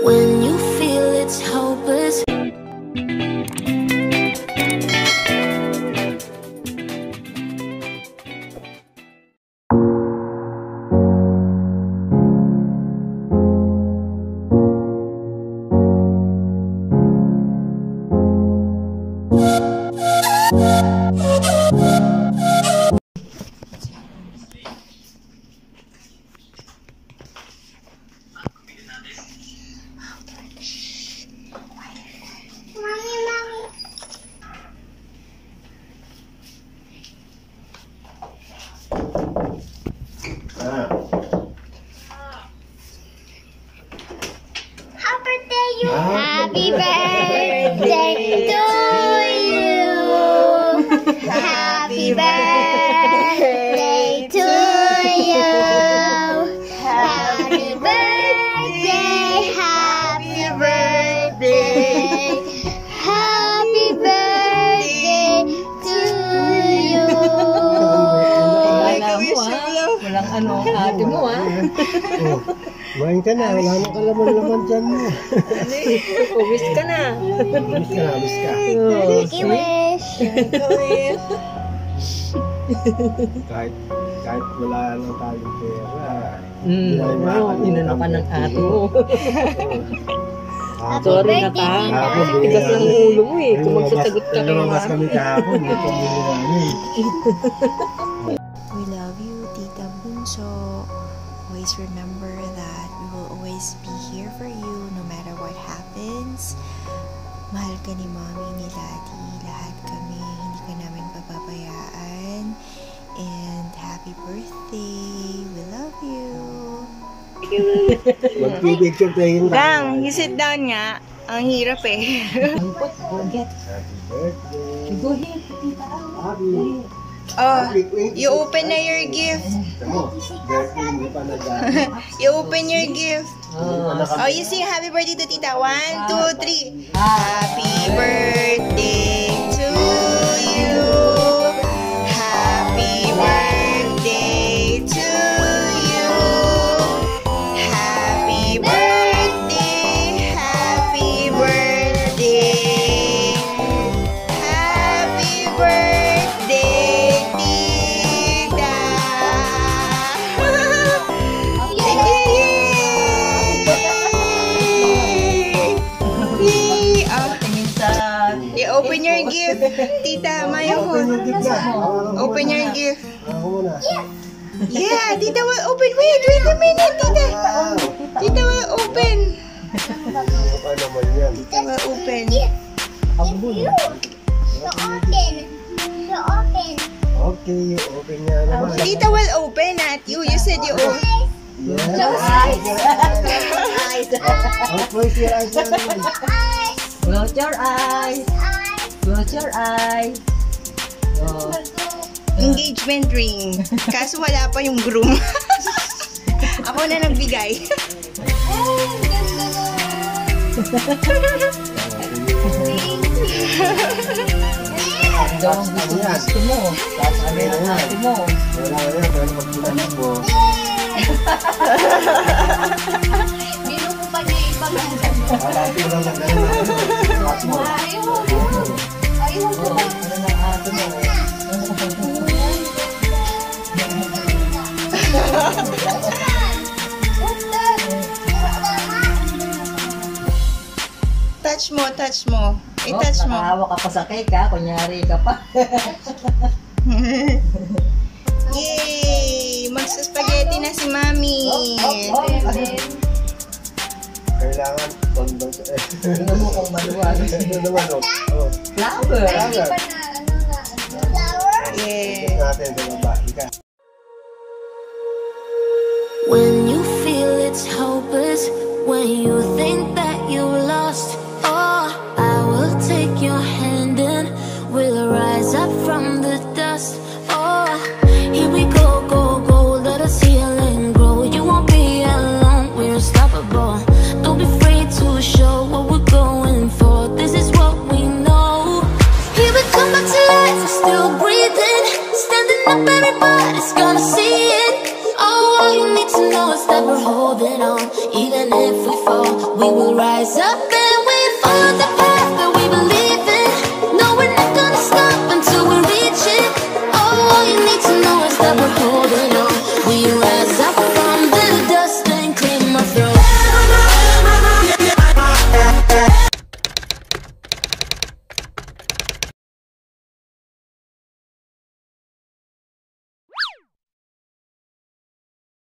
When you feel it's hopeless. Happy birthday to you. Happy birthday to you. Happy birthday, happy birthday. Happy birthday to you. Walang ano, ate mo Kumain ka na, wala nang kalaman-laman dyan mo. Uwis ka na. Wish ka na, wish ka. Wish. Kahit wala nang tayong pera. Inano ka ng ate mo. Sorry na ta. Tigas ng ulo mo kung magsasagot ka kay Lumabas kami kahapon, may pamili namin. We love you, Tita Bunso. Always remember that we will always be here for you no matter what happens. Mahal ka ni Mommy, ni Daddy, lahat kami, hindi ka namin papabayaan. And happy birthday! We love you! Mag-picture tayo yung Gang, you sit down nga. Ang hirap Forget. Happy birthday. Go ahead, Tita. Happy. Oh, you open na your gift. Birthday, hindi pa You open your gift. Oh, you sing happy birthday to Tita. 1, 2, 3. Happy birthday to you. Happy birthday to you. Happy birthday. Happy birthday. Happy birthday, Tita. Yay! You open your gift, Tita. Mayo ko. Open your gift. Ako muna. Yeah, Tita will open. Wait a minute, Tita. Tita will open. Ano pa naman yan? Tita will open. Okay, you open niya naman. Tita will open at you. You said you open. Yes. Close your eyes naman. Close your eyes. Close your eyes. Engagement ring. Kaso wala pa yung groom. Ako na nagbigay. Daw ang gusto mo. Sabi ng ate mo. Wala yan, pero magpunan mo. Binukupan niya ibang Alati lang lang ganun. Ayaw ko. Ano ng ate mo? Touch mo, touch mo. I-touch mo. Nakahawa ka pa sa cake ha. Kunyari ka pa. Yay! Magsa-spaghetti na si Mami. Kailangan tondong. Tingnan mo kung maluwag. Ito naman, Flower. Yeah. Natin sa baba. Ika. When you feel it's hopeless, when you think that you lost, oh, I will take your hand and we'll rise up from the dust. Oh, here we go, go, go, let us heal and grow. You won't be alone, we're unstoppable. Don't be afraid to show what we're going for. This is what we know. Here we come back to life, we're still breathing. Standing up, everybody's gonna see it. Oh, all you need to know is that we're holding on. Even if we fall, we will rise. rise up